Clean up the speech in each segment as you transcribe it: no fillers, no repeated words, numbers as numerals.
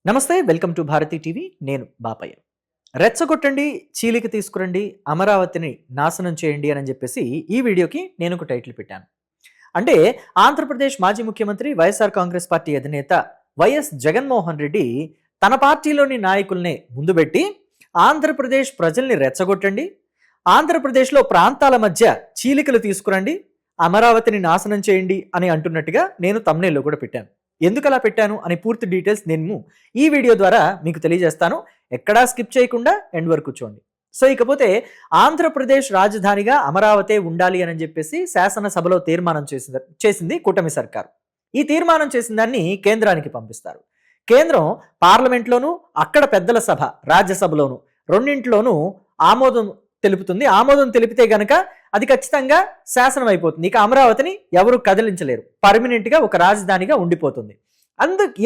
నమస్తే, welcome to Bharati TV. నేను బాపయ్య. రెచ్చగొట్టండి, చీలిక తీసుకురండి, అమరావతిని నాశనం చేయండి అని చెప్పేసి ఈ వీడియోకి నేను ఒక టైటిల్ పెట్టాను. అంటే ఆంధ్రప్రదేశ్ మాజీ ముఖ్యమంత్రి వైఎస్ఆర్ కాంగ్రెస్ పార్టీ అధినేత వైఎస్ జగన్మోహన్ రెడ్డి తన పార్టీలోని నాయకుల్ని ముందు పెట్టి ఆంధ్రప్రదేశ్ ప్రజల్ని రెచ్చగొట్టండి, ఆంధ్రప్రదేశ్లో ప్రాంతాల మధ్య చీలికలు తీసుకురండి, అమరావతిని నాశనం చేయండి అని అంటున్నట్టుగా నేను థంబ్నెయిల్లో కూడా పెట్టాను. ఎందుకు అలా పెట్టాను అని పూర్తి డీటెయిల్స్ నేను ఈ వీడియో ద్వారా మీకు తెలియజేస్తాను. ఎక్కడా స్కిప్ చేయకుండా ఎండ్ వరకు చూడండి. సో ఇకపోతే ఆంధ్రప్రదేశ్ రాజధానిగా అమరావతి ఉండాలి అని చెప్పేసి శాసనసభలో తీర్మానం చేసింది కూటమి సర్కారు. ఈ తీర్మానం చేసిన దాన్ని కేంద్రానికి పంపిస్తారు. కేంద్రం పార్లమెంట్లోనూ అక్కడ పెద్దల సభ రాజ్యసభలోను రెండింటిలోనూ ఆమోదం తెలుపుతుంది. ఆమోదం తెలిపితే గనక అది ఖచ్చితంగా శాసనం అయిపోతుంది. ఇక అమరావతిని ఎవరు కదిలించలేరు, పర్మనెంట్ గా ఒక రాజధానిగా ఉండిపోతుంది.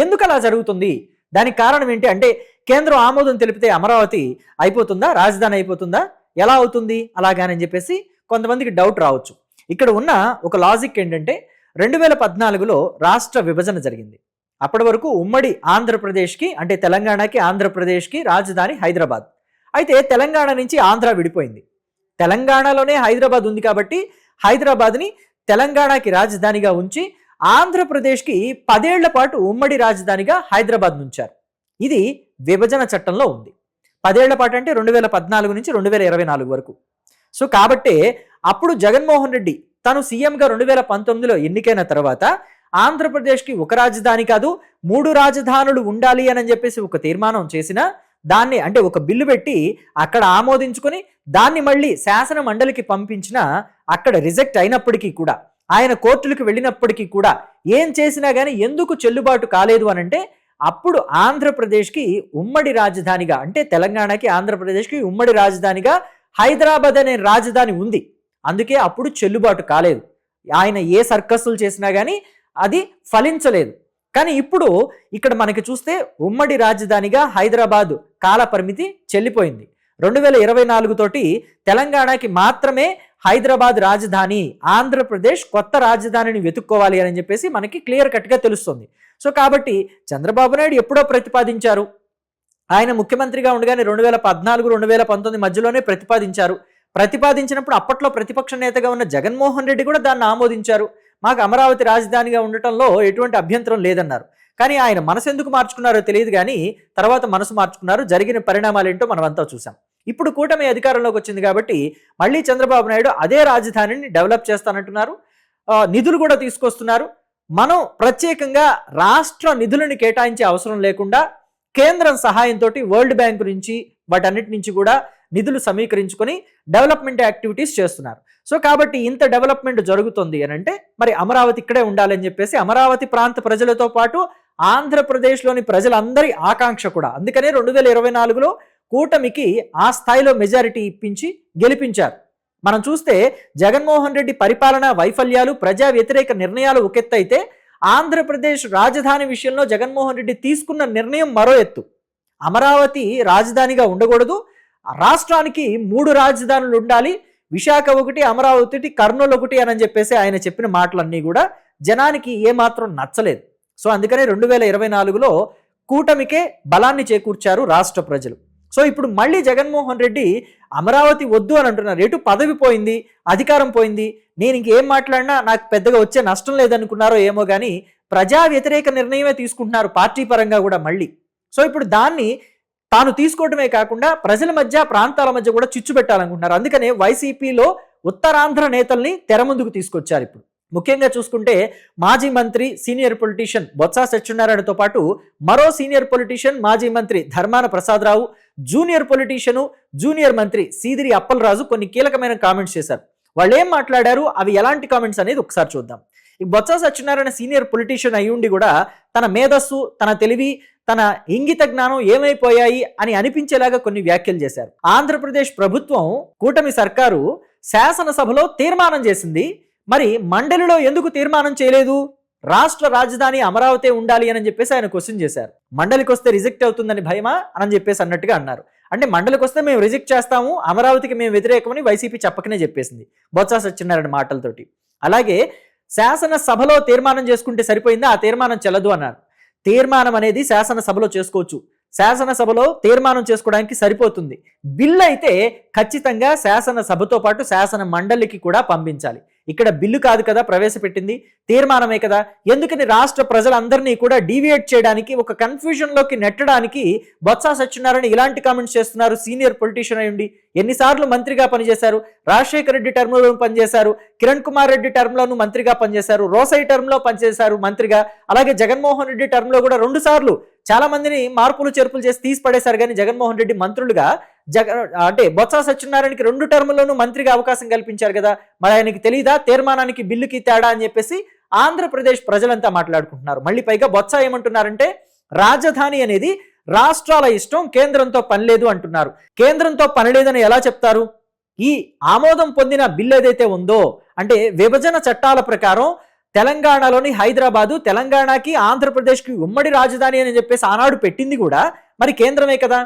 ఎందుకు అలా జరుగుతుంది, దానికి కారణం ఏంటి అంటే కేంద్రం ఆమోదం తెలిపితే అమరావతి అయిపోతుందా, రాజధాని అయిపోతుందా, ఎలా అవుతుంది అలాగానని చెప్పేసి కొంతమందికి డౌట్ రావచ్చు. ఇక్కడ ఉన్న ఒక లాజిక్ ఏంటంటే 2014లో రాష్ట్ర విభజన జరిగింది. అప్పటి వరకు ఉమ్మడి ఆంధ్రప్రదేశ్కి అంటే తెలంగాణకి ఆంధ్రప్రదేశ్కి రాజధాని హైదరాబాద్. అయితే తెలంగాణ నుంచి ఆంధ్ర విడిపోయింది. తెలంగాణలోనే హైదరాబాద్ ఉంది కాబట్టి హైదరాబాద్ని తెలంగాణకి రాజధానిగా ఉంచి ఆంధ్రప్రదేశ్కి 10 ఏళ్ల పాటు ఉమ్మడి రాజధానిగా హైదరాబాద్ ఉంచారు. ఇది విభజన చట్టంలో ఉంది. 10 ఏళ్ల పాటు అంటే 2014 నుంచి 2024 వరకు. సో కాబట్టే అప్పుడు జగన్మోహన్ రెడ్డి తను సీఎంగా 2019లో ఎన్నికైన తర్వాత ఆంధ్రప్రదేశ్కి ఒక రాజధాని కాదు 3 రాజధానులు ఉండాలి అని చెప్పేసి ఒక తీర్మానం చేసిన దాన్ని అంటే ఒక బిల్లు పెట్టి అక్కడ ఆమోదించుకొని దాన్ని మళ్ళీ శాసన మండలికి పంపించిన అక్కడ రిజెక్ట్ అయినప్పటికీ కూడా ఆయన కోర్టులకు వెళ్ళినప్పటికీ కూడా ఏం చేసినా కానీ ఎందుకు చెల్లుబాటు కాలేదు అని అంటే అప్పుడు ఆంధ్రప్రదేశ్కి ఉమ్మడి రాజధానిగా అంటే తెలంగాణకి ఆంధ్రప్రదేశ్కి ఉమ్మడి రాజధానిగా హైదరాబాద్ అనే రాజధాని ఉంది. అందుకే అప్పుడు చెల్లుబాటు కాలేదు. ఆయన ఏ సర్కస్సులు చేసినా కానీ అది ఫలించలేదు. కానీ ఇప్పుడు ఇక్కడ మనకి చూస్తే ఉమ్మడి రాజధానిగా హైదరాబాద్ కాల పరిమితి చెల్లిపోయింది. 2024 తోటి తెలంగాణకి మాత్రమే హైదరాబాద్ రాజధాని, ఆంధ్రప్రదేశ్ కొత్త రాజధానిని వెతుక్కోవాలి అని చెప్పేసి మనకి క్లియర్ కట్గా తెలుస్తుంది. సో కాబట్టి చంద్రబాబు నాయుడు ఎప్పుడో ప్రతిపాదించారు. ఆయన ముఖ్యమంత్రిగా ఉండగానే 2014, 2019 మధ్యలోనే ప్రతిపాదించినప్పుడు అప్పట్లో ప్రతిపక్ష నేతగా ఉన్న జగన్మోహన్ రెడ్డి కూడా దాన్ని ఆమోదించారు. మాకు అమరావతి రాజధానిగా ఉండటంలో ఎటువంటి అభ్యంతరం లేదన్నారు. కానీ ఆయన మనసు ఎందుకు మార్చుకున్నారో తెలియదు, కానీ తర్వాత మనసు మార్చుకున్నారు. జరిగిన పరిణామాలు ఏంటో మనమంతా చూసాం. ఇప్పుడు కూటమి అధికారంలోకి వచ్చింది కాబట్టి మళ్ళీ చంద్రబాబు నాయుడు అదే రాజధానిని డెవలప్ చేస్తానంటున్నారు. నిధులు కూడా తీసుకొస్తున్నారు. మనం ప్రత్యేకంగా రాష్ట్ర నిధులను కేటాయించే అవసరం లేకుండా కేంద్రం సహాయంతో వరల్డ్ బ్యాంక్ నుంచి వాటన్నిటి నుంచి కూడా నిధులు సమీకరించుకొని డెవలప్మెంట్ యాక్టివిటీస్ చేస్తున్నారు. సో కాబట్టి ఇంత డెవలప్మెంట్ జరుగుతుంది అని అంటే మరి అమరావతి ఇక్కడే ఉండాలని చెప్పేసి అమరావతి ప్రాంత ప్రజలతో పాటు ఆంధ్రప్రదేశ్లోని ప్రజలందరి ఆకాంక్ష కూడా. అందుకనే 2024లో కూటమికి ఆ స్థాయిలో మెజారిటీ ఇప్పించి గెలిపించారు. మనం చూస్తే జగన్మోహన్ రెడ్డి పరిపాలనా వైఫల్యాలు, ప్రజా వ్యతిరేక నిర్ణయాలు ఒక ఎత్తు అయితే ఆంధ్రప్రదేశ్ రాజధాని విషయంలో జగన్మోహన్ రెడ్డి తీసుకున్న నిర్ణయం మరో ఎత్తు. అమరావతి రాజధానిగా ఉండకూడదు, రాష్ట్రానికి 3 రాజధానులు ఉండాలి, విశాఖ ఒకటి, అమరావతి, కర్నూలు ఒకటి అని చెప్పేసి ఆయన చెప్పిన మాటలన్నీ కూడా జనానికి ఏమాత్రం నచ్చలేదు. సో అందుకనే 2024లో కూటమికే బలాన్ని చేకూర్చారు రాష్ట్ర ప్రజలు. సో ఇప్పుడు మళ్ళీ జగన్మోహన్ రెడ్డి అమరావతి వద్దు అని అంటున్నారు. ఎటు పదవి పోయింది, అధికారం పోయింది, నేను ఇంకేం మాట్లాడినా నాకు పెద్దగా వచ్చే నష్టం లేదనుకున్నారో ఏమో కానీ ప్రజా వ్యతిరేక నిర్ణయమే తీసుకుంటున్నారు పార్టీ పరంగా కూడా మళ్ళీ. సో ఇప్పుడు దాన్ని తాను తీసుకోవడమే కాకుండా ప్రజల మధ్య, ప్రాంతాల మధ్య కూడా చిచ్చు పెట్టాలనుకుంటున్నారు. అందుకనే వైసీపీలో ఉత్తరాంధ్ర నేతల్ని తెర ముందుకు తీసుకొచ్చారు. ఇప్పుడు ముఖ్యంగా చూసుకుంటే మాజీ మంత్రి, సీనియర్ పొలిటీషియన్ బొత్స సత్యనారాయణతో పాటు మరో సీనియర్ పొలిటీషియన్ మాజీ మంత్రి Dharmana Prasadarao, junior politician, junior మంత్రి సీదిరి అప్పలరాజు కొన్ని కీలకమైన కామెంట్స్ చేశారు. వాళ్ళు ఏం మాట్లాడారు, అవి ఎలాంటి కామెంట్స్ అనేది ఒకసారి చూద్దాం. ఈ బొత్స సత్యనారాయణ సీనియర్ పొలిటీషియన్ అయ్యుండి కూడా తన మేధస్సు, తన తెలివి, తన ఇంగిత జ్ఞానం ఏమైపోయాయి అని అనిపించేలాగా కొన్ని వ్యాఖ్యలు చేశారు. ఆంధ్రప్రదేశ్ ప్రభుత్వం, కూటమి సర్కారు శాసనసభలో తీర్మానం చేసింది, మరి మండలిలో ఎందుకు తీర్మానం చేయలేదు? రాష్ట్ర రాజధాని అమరావతి ఉండాలి అని చెప్పేసి ఆయన క్వశ్చన్ చేశారు. మండలికి వస్తే రిజెక్ట్ అవుతుందని భయమా అని చెప్పేసి అన్నట్టుగా అన్నారు. అంటే మండలికి వస్తే మేము రిజెక్ట్ చేస్తాము, అమరావతికి మేము వ్యతిరేకమని వైసీపీ చెప్పకనే చెప్పేసింది బొత్స సత్యనారాయణ మాటలతోటి. అలాగే శాసనసభలో తీర్మానం చేసుకుంటే సరిపోయిందా, ఆ తీర్మానం చెల్లదు అన్నారు. తీర్మానం అనేది శాసనసభలో చేసుకోవచ్చు, శాసనసభలో తీర్మానం చేసుకోవడానికి సరిపోతుంది. బిల్లు అయితే ఖచ్చితంగా శాసనసభతో పాటు శాసన మండలికి కూడా పంపించాలి. ఇక్కడ బిల్లు కాదు కదా ప్రవేశపెట్టింది, తీర్మానమే కదా. ఎందుకని రాష్ట్ర ప్రజలందరినీ కూడా డీవియేట్ చేయడానికి, ఒక కన్ఫ్యూజన్లోకి నెట్టడానికి బొత్స సత్యనారాయణ ఇలాంటి కామెంట్స్ చేస్తున్నారు. సీనియర్ పొలిటీషియన్ అయ్యుండి ఎన్నిసార్లు మంత్రిగా పనిచేశారు, రాజశేఖర రెడ్డి టర్మ్లో పనిచేశారు, కిరణ్ కుమార్ రెడ్డి టర్మ్లోనూ మంత్రిగా పనిచేశారు, రోసై టర్మ్లో పనిచేశారు మంత్రిగా, అలాగే జగన్మోహన్ రెడ్డి టర్మ్లో కూడా 2 సార్లు చాలా మందిని మార్పులు చేర్పులు చేసి తీసి పడేశారు. కానీ జగన్మోహన్ రెడ్డి మంత్రులుగా అంటే బొత్స సత్యనారాయణకి 2 టర్ముల్లోనూ మంత్రిగా అవకాశం కల్పించారు కదా. మరి ఆయనకి తెలియదా తీర్మానానికి బిల్లుకి తేడా అని చెప్పేసి ఆంధ్రప్రదేశ్ ప్రజలంతా మాట్లాడుకుంటున్నారు. మళ్ళీ పైగా బొత్స ఏమంటున్నారంటే రాజధాని అనేది రాష్ట్రాల ఇష్టం, కేంద్రంతో పని లేదు అంటున్నారు. కేంద్రంతో పని లేదని ఎలా చెప్తారు? ఈ ఆమోదం పొందిన బిల్లు ఏదైతే ఉందో, అంటే విభజన చట్టాల ప్రకారం తెలంగాణలోని హైదరాబాదు తెలంగాణకి ఆంధ్రప్రదేశ్కి ఉమ్మడి రాజధాని అని చెప్పేసి ఆనాడు పెట్టింది కూడా మరి కేంద్రమే కదా,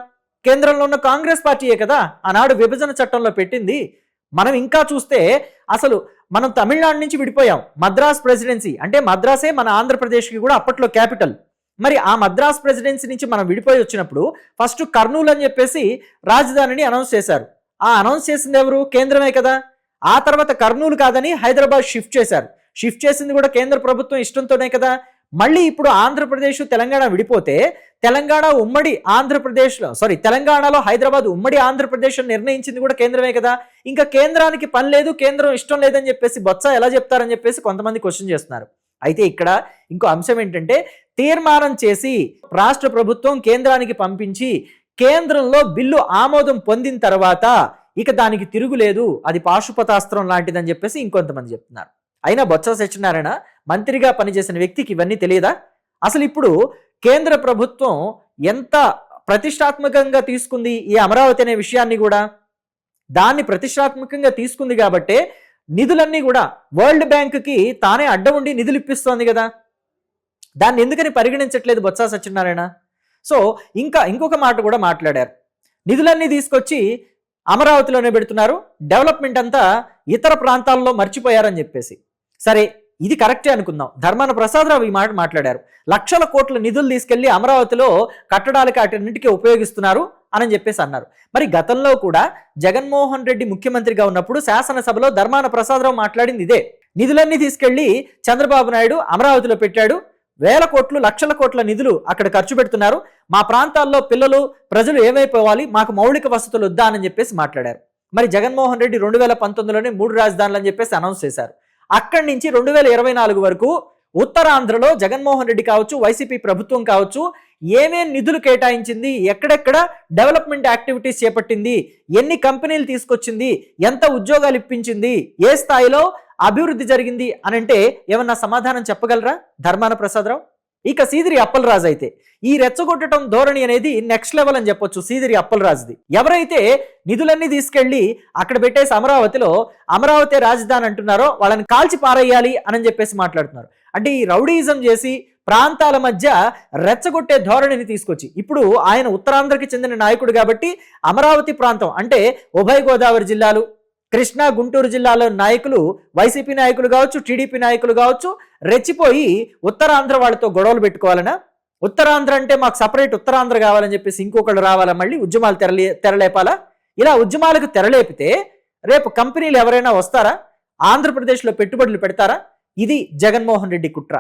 కేంద్రంలో ఉన్న కాంగ్రెస్ పార్టీయే కదా ఆనాడు విభజన చట్టంలో పెట్టింది. మనం ఇంకా చూస్తే అసలు మనం తమిళనాడు నుంచి విడిపోయాం. మద్రాస్ ప్రెసిడెన్సీ అంటే మద్రాసే మన ఆంధ్రప్రదేశ్కి కూడా అప్పట్లో క్యాపిటల్. మరి ఆ మద్రాస్ ప్రెసిడెన్సీ నుంచి మనం విడిపోయి వచ్చినప్పుడు ఫస్ట్ కర్నూలు అని చెప్పేసి రాజధానిని అనౌన్స్ చేశారు. ఆ అనౌన్స్ చేసింది ఎవరు? కేంద్రమే కదా. ఆ తర్వాత కర్నూలు కాదని హైదరాబాద్ షిఫ్ట్ చేశారు. షిఫ్ట్ చేసింది కూడా కేంద్ర ప్రభుత్వం ఇష్టంతోనే కదా. మళ్ళీ ఇప్పుడు ఆంధ్రప్రదేశ్ తెలంగాణ విడిపోతే తెలంగాణ ఉమ్మడి ఆంధ్రప్రదేశ్లో తెలంగాణలో హైదరాబాద్ ఉమ్మడి ఆంధ్రప్రదేశ్ నిర్ణయించింది కూడా కేంద్రమే కదా. ఇంకా కేంద్రానికి పని లేదు, కేంద్రం ఇష్టం లేదని చెప్పేసి బొత్స ఎలా చెప్తారని చెప్పేసి కొంతమంది క్వశ్చన్ చేస్తున్నారు. అయితే ఇక్కడ ఇంకో అంశం ఏంటంటే తీర్మానం చేసి రాష్ట్ర ప్రభుత్వం కేంద్రానికి పంపించి కేంద్రంలో బిల్లు ఆమోదం పొందిన తర్వాత ఇక దానికి తిరుగులేదు, అది పాశుపతాస్త్రం లాంటిదని చెప్పేసి ఇంకొంతమంది చెప్తున్నారు. అయినా బొత్స సత్యనారాయణ మంత్రిగా పనిచేసిన వ్యక్తికి ఇవన్నీ తెలియదా? అసలు ఇప్పుడు కేంద్ర ప్రభుత్వం ఎంత ప్రతిష్టాత్మకంగా తీసుకుంది ఈ అమరావతి అనే విషయాన్ని కూడా. దాన్ని ప్రతిష్టాత్మకంగా తీసుకుంది కాబట్టే నిధులన్నీ కూడా వరల్డ్ బ్యాంకుకి తానే అడ్డం ఉండి నిధులు ఇప్పిస్తోంది కదా. దాన్ని ఎందుకని పరిగణించట్లేదు బొత్స సత్యనారాయణ? సో ఇంకొక మాట కూడా మాట్లాడారు. నిధులన్నీ తీసుకొచ్చి అమరావతిలోనే పెడుతున్నారు, డెవలప్మెంట్ అంతా ఇతర ప్రాంతాల్లో మర్చిపోయారని చెప్పేసి. సరే, ఇది కరెక్టే అనుకుందాం. ధర్మాన ప్రసాదరావు ఈ మాట మాట్లాడారు. లక్షల కోట్ల నిధులు తీసుకెళ్లి అమరావతిలో కట్టడాలకి అన్నింటికీ ఉపయోగిస్తున్నారు అని చెప్పేసి అన్నారు. మరి గతంలో కూడా జగన్మోహన్ రెడ్డి ముఖ్యమంత్రిగా ఉన్నప్పుడు శాసనసభలో ధర్మాన ప్రసాదరావు మాట్లాడింది ఇదే. నిధులన్నీ తీసుకెళ్లి చంద్రబాబు నాయుడు అమరావతిలో పెట్టాడు, వేల కోట్లు లక్షల కోట్ల నిధులు అక్కడ ఖర్చు పెడుతున్నారు, మా ప్రాంతాల్లో పిల్లలు ప్రజలు ఏమైపోవాలి, మాకు మౌలిక వసతులు వద్దా అని చెప్పేసి మాట్లాడారు. మరి జగన్మోహన్ రెడ్డి 2019లోనే 3 రాజధానులు అని చెప్పేసి అనౌన్స్ చేశారు. అక్కడి నుంచి 2024 వరకు ఉత్తరాంధ్రలో జగన్మోహన్ రెడ్డి కావచ్చు, వైసీపీ ప్రభుత్వం కావచ్చు, ఏమేం నిధులు కేటాయించింది, ఎక్కడెక్కడ డెవలప్మెంట్ యాక్టివిటీస్ చేపట్టింది, ఎన్ని కంపెనీలు తీసుకొచ్చింది, ఎంత ఉద్యోగాలు ఇప్పించింది, ఏ స్థాయిలో అభివృద్ధి జరిగింది అని అంటే ఏమన్నా సమాధానం చెప్పగలరా ధర్మాన ప్రసాదరావు? ఇక సీదిరి అప్పలరాజు అయితే ఈ రెచ్చగొట్టడం ధోరణి అనేది నెక్స్ట్ లెవెల్ అని చెప్పొచ్చు. సీదిరి అప్పలరాజుది. ఎవరైతే నిధులన్నీ తీసుకెళ్లి అక్కడ పెట్టేసి అమరావతిలో అమరావతి రాజధాని అంటున్నారో వాళ్ళని కాల్చి పారేయాలి అని చెప్పేసి మాట్లాడుతున్నారు. అంటే ఈ రౌడీయిజం చేసి ప్రాంతాల మధ్య రెచ్చగొట్టే ధోరణిని తీసుకొచ్చి, ఇప్పుడు ఆయన ఉత్తరాంధ్రకి చెందిన నాయకుడు కాబట్టి అమరావతి ప్రాంతం అంటే ఉభయ గోదావరి జిల్లాలు, కృష్ణా గుంటూరు జిల్లాలో నాయకులు, వైసీపీ నాయకులు కావచ్చు, టీడీపీ నాయకులు కావచ్చు, రెచ్చిపోయి ఉత్తరాంధ్ర వాళ్ళతో గొడవలు పెట్టుకోవాలనా? ఉత్తరాంధ్ర అంటే మాకు సపరేట్ ఉత్తరాంధ్ర కావాలని చెప్పేసి ఇంకొకళ్ళు రావాలా? మళ్ళీ ఉద్యమాలు తెరలేపాలా? ఇలా ఉద్యమాలకు తెరలేపితే రేపు కంపెనీలు ఎవరైనా వస్తారా? ఆంధ్రప్రదేశ్లో పెట్టుబడులు పెడతారా? ఇది జగన్మోహన్ రెడ్డి కుట్ర,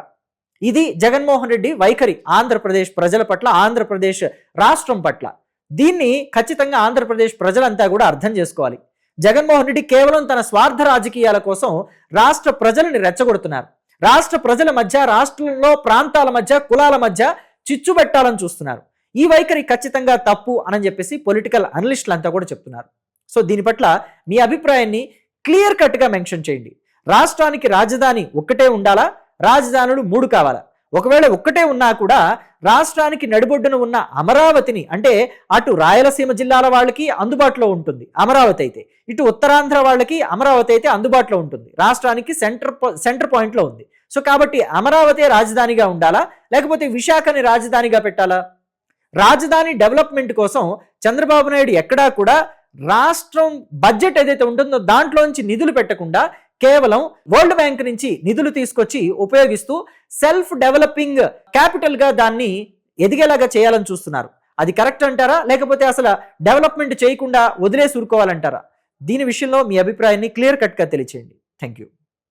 ఇది జగన్మోహన్ రెడ్డి వైఖరి ఆంధ్రప్రదేశ్ ప్రజల పట్ల, ఆంధ్రప్రదేశ్ రాష్ట్రం పట్ల. దీన్ని ఖచ్చితంగా ఆంధ్రప్రదేశ్ ప్రజలంతా కూడా అర్థం చేసుకోవాలి. జగన్మోహన్ రెడ్డి కేవలం తన స్వార్థ రాజకీయాల కోసం రాష్ట్ర ప్రజలని రెచ్చగొడుతున్నారు. రాష్ట్ర ప్రజల మధ్య, రాష్ట్రంలో ప్రాంతాల మధ్య, కులాల మధ్య చిచ్చు పెట్టాలని చూస్తున్నారు. ఈ వైఖరి ఖచ్చితంగా తప్పు అని చెప్పేసి పొలిటికల్ అనలిస్టులు అంతా కూడా చెప్తున్నారు. సో దీని పట్ల మీ అభిప్రాయాన్ని క్లియర్ కట్గా మెన్షన్ చేయండి. రాష్ట్రానికి రాజధాని ఒక్కటే ఉండాలా, రాజధానులు 3 కావాలా? ఒకవేళ ఒక్కటే ఉన్నా కూడా రాష్ట్రానికి నడిబొడ్డున ఉన్న అమరావతిని, అంటే అటు రాయలసీమ జిల్లాల వాళ్ళకి అందుబాటులో ఉంటుంది అమరావతి అయితే, ఇటు ఉత్తరాంధ్ర వాళ్ళకి అమరావతి అయితే అందుబాటులో ఉంటుంది, రాష్ట్రానికి సెంటర్ పాయింట్లో ఉంది. సో కాబట్టి అమరావతి రాజధానిగా ఉండాలా, లేకపోతే విశాఖని రాజధానిగా పెట్టాలా? రాజధాని డెవలప్మెంట్ కోసం చంద్రబాబు నాయుడు ఎక్కడా కూడా రాష్ట్రం బడ్జెట్ ఏదైతే ఉంటుందో దాంట్లోంచి నిధులు పెట్టకుండా కేవలం వరల్డ్ బ్యాంక్ నుంచి నిధులు తీసుకొచ్చి ఉపయోగిస్తూ సెల్ఫ్ డెవలపింగ్ క్యాపిటల్ గా దాన్ని ఎదిగేలాగా చేయాలని చూస్తున్నారు. అది కరెక్ట్ అంటారా, లేకపోతే అసలు డెవలప్మెంట్ చేయకుండా వదిలేసి ఊరుకోవాలంటారా? దీని విషయంలో మీ అభిప్రాయాన్ని క్లియర్ కట్గా తెలియచేయండి. Thank you.